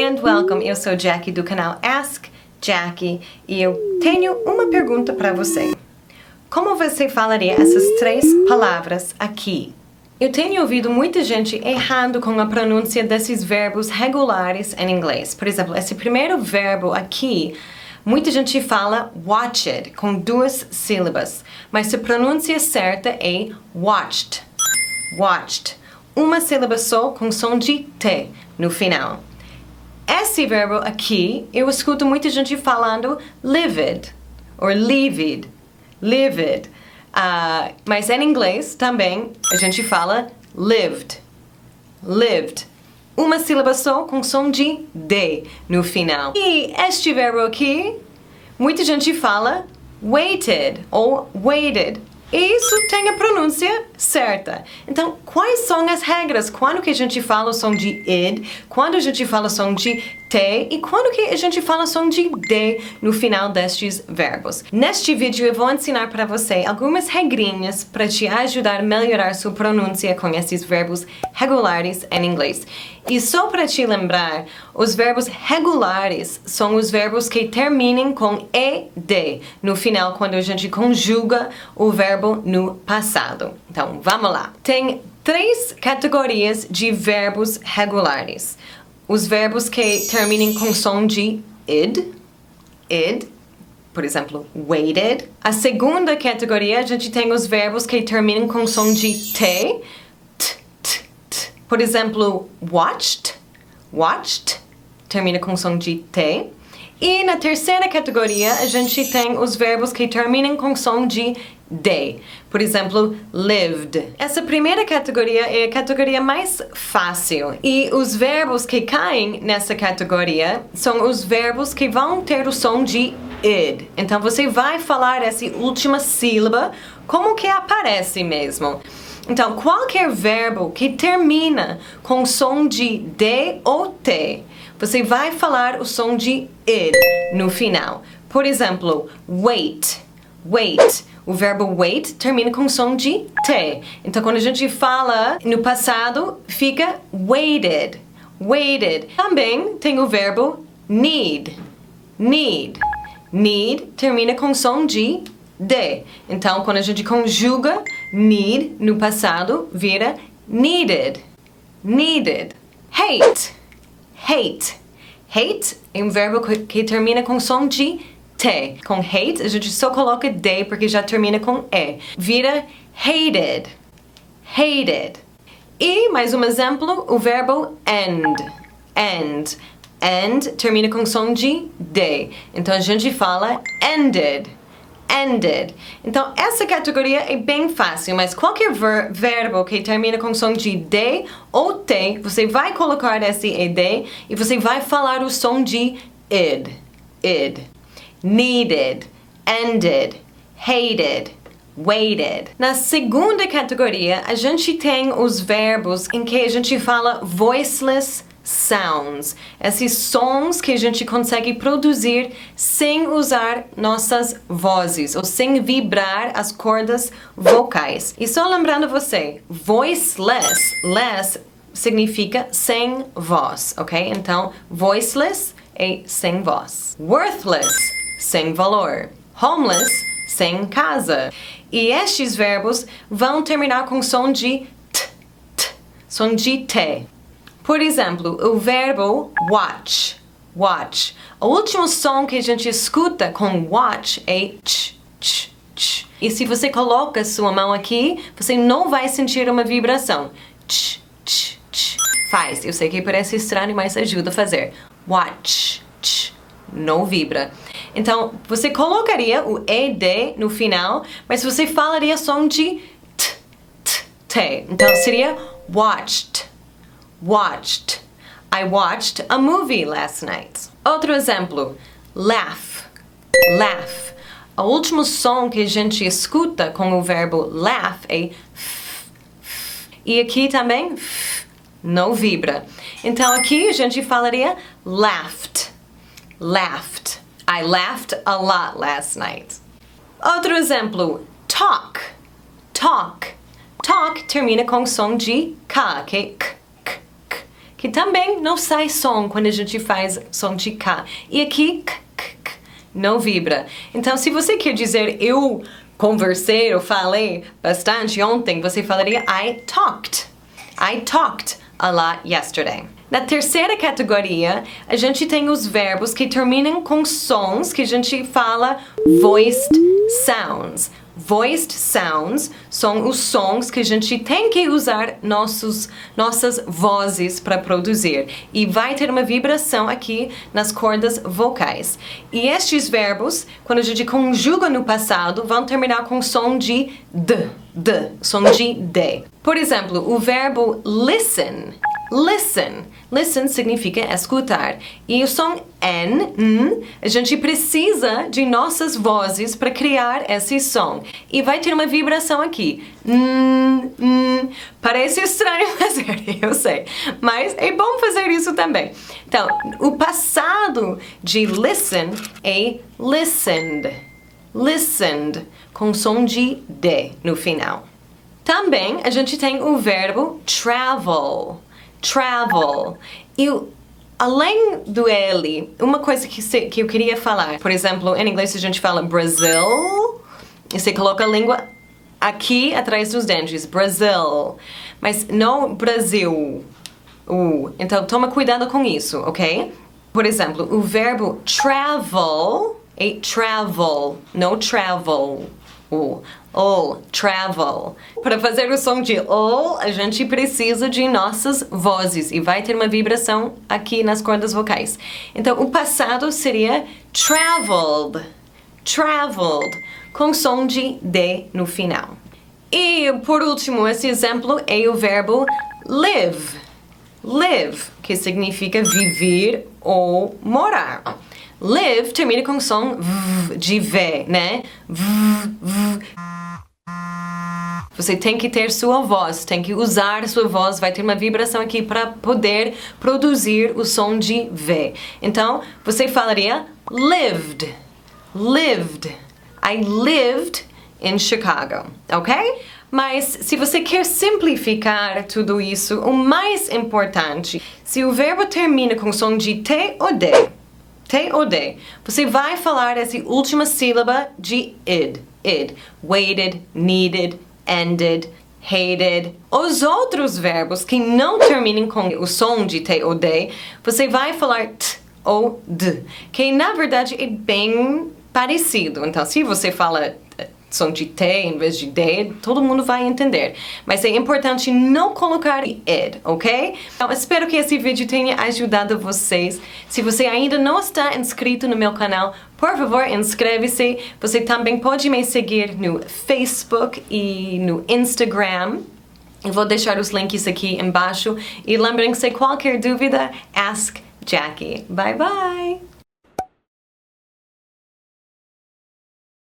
and welcome! Eu sou Jackie do canal Ask Jackie e eu tenho uma pergunta para você. Como você falaria essas três palavras aqui? Eu tenho ouvido muita gente errando com a pronúncia desses verbos regulares em inglês. Por exemplo, esse primeiro verbo aqui, muita gente fala watched, com duas sílabas, mas a pronúncia certa é watched. Watched. Uma sílaba só com som de T no final. Esse verbo aqui, eu escuto muita gente falando livid, ou livid, livid. Mas em inglês também a gente fala lived, lived. Uma sílaba só com som de D no final. E este verbo aqui, muita gente fala waited ou waited. E isso tem a pronúncia certa. Então, quais são as regras? Quando que a gente fala o som de id? Quando a gente fala o som de T? E quando que a gente fala o som de D no final destes verbos? Neste vídeo eu vou ensinar para você algumas regrinhas para te ajudar a melhorar sua pronúncia com esses verbos regulares em inglês. E só para te lembrar, os verbos regulares são os verbos que terminam com ED no final, quando a gente conjuga o verbo no passado. Então, vamos lá. Tem três categorias de verbos regulares. Os verbos que terminam com som de id, por exemplo, waited. A segunda categoria, a gente tem os verbos que terminam com som de T, por exemplo, watched, termina com som de T. E na terceira categoria, a gente tem os verbos que terminam com som de D. Por exemplo, lived. Essa primeira categoria é a categoria mais fácil. E os verbos que caem nessa categoria são os verbos que vão ter o som de id. Então, você vai falar essa última sílaba como que aparece mesmo. Então, qualquer verbo que termina com som de D ou T, você vai falar o som de id no final. Por exemplo, wait. O verbo wait termina com som de T. Então, quando a gente fala no passado, fica waited. Também tem o verbo need. Need termina com som de D. Então, quando a gente conjuga need no passado, vira needed. Hate é um verbo que termina com som de T. Com hate, a gente só coloca D porque já termina com E. Vira hated. E, mais um exemplo, o verbo end. End termina com som de D. Então, a gente fala ended. Então, essa categoria é bem fácil, mas qualquer verbo que termina com som de D ou T, você vai colocar esse ED e você vai falar o som de id. Needed, ended, hated, waited. Na segunda categoria, a gente tem os verbos em que a gente fala voiceless sounds. Esses sons que a gente consegue produzir sem usar nossas vozes ou sem vibrar as cordas vocais. E só lembrando você, voiceless significa sem voz, ok? Então, voiceless é sem voz. Worthless, sem valor. Homeless, sem casa. E estes verbos vão terminar com som de som de T. Por exemplo, o verbo watch. O último som que a gente escuta com watch é ch. E se você coloca sua mão aqui, você não vai sentir uma vibração. Ch. Faz. Eu sei que parece estranho, mas ajuda a fazer. Watch. Não vibra. Então, você colocaria o ED no final, mas você falaria som de T. Então, seria watched. I watched a movie last night. Outro exemplo, laugh. O último som que a gente escuta com o verbo laugh é f. E aqui também não vibra. Então aqui a gente falaria laughed. I laughed a lot last night. Outro exemplo, talk. Talk termina com som de K, que que também não sai som quando a gente faz som de K. E aqui, não vibra. Então, se você quer dizer eu conversei, eu falei bastante ontem, você falaria I talked. I talked a lot yesterday. Na terceira categoria, a gente tem os verbos que terminam com sons que a gente fala voiced sounds. Voiced sounds são os sons que a gente tem que usar nossas vozes para produzir. E vai ter uma vibração aqui nas cordas vocais. E estes verbos, quando a gente conjuga no passado, vão terminar com som de d, som de d. Por exemplo, o verbo listen. Listen. Listen significa escutar. E o som N, a gente precisa de nossas vozes para criar esse som. E vai ter uma vibração aqui. Parece estranho fazer, eu sei. Mas é bom fazer isso também. Então, o passado de listen é listened. Listened, com som de D no final. Também a gente tem o verbo travel. Travel. E além do L, uma coisa que eu queria falar, por exemplo, em inglês a gente fala Brazil, e você coloca a língua aqui atrás dos dentes, Brazil, mas não Brasil. Então toma cuidado com isso, ok? Por exemplo, o verbo travel é travel, não travel. Travel. Para fazer o som de a gente precisa de nossas vozes e vai ter uma vibração aqui nas cordas vocais. Então, o passado seria traveled, traveled, com som de D no final. E, por último, esse exemplo é o verbo live. Live, que significa viver ou morar. Live termina com som V de V, né? V. Você tem que ter sua voz, tem que usar sua voz, vai ter uma vibração aqui para poder produzir o som de V. Então, você falaria lived, lived. I lived in Chicago, ok? Mas se você quer simplificar tudo isso, o mais importante, se o verbo termina com som de T ou D, você vai falar essa última sílaba de id. Waited, needed, ended, hated. Os outros verbos que não terminam com o som de T ou D, você vai falar T ou D, que na verdade é bem parecido. Então, se você fala som de T em vez de D, todo mundo vai entender. Mas é importante não colocar id, ok? Então, espero que esse vídeo tenha ajudado vocês. Se você ainda não está inscrito no meu canal, por favor, inscreve-se. Você também pode me seguir no Facebook e no Instagram. Eu vou deixar os links aqui embaixo. E lembrem-se, qualquer dúvida, ask Jackie. Bye, bye!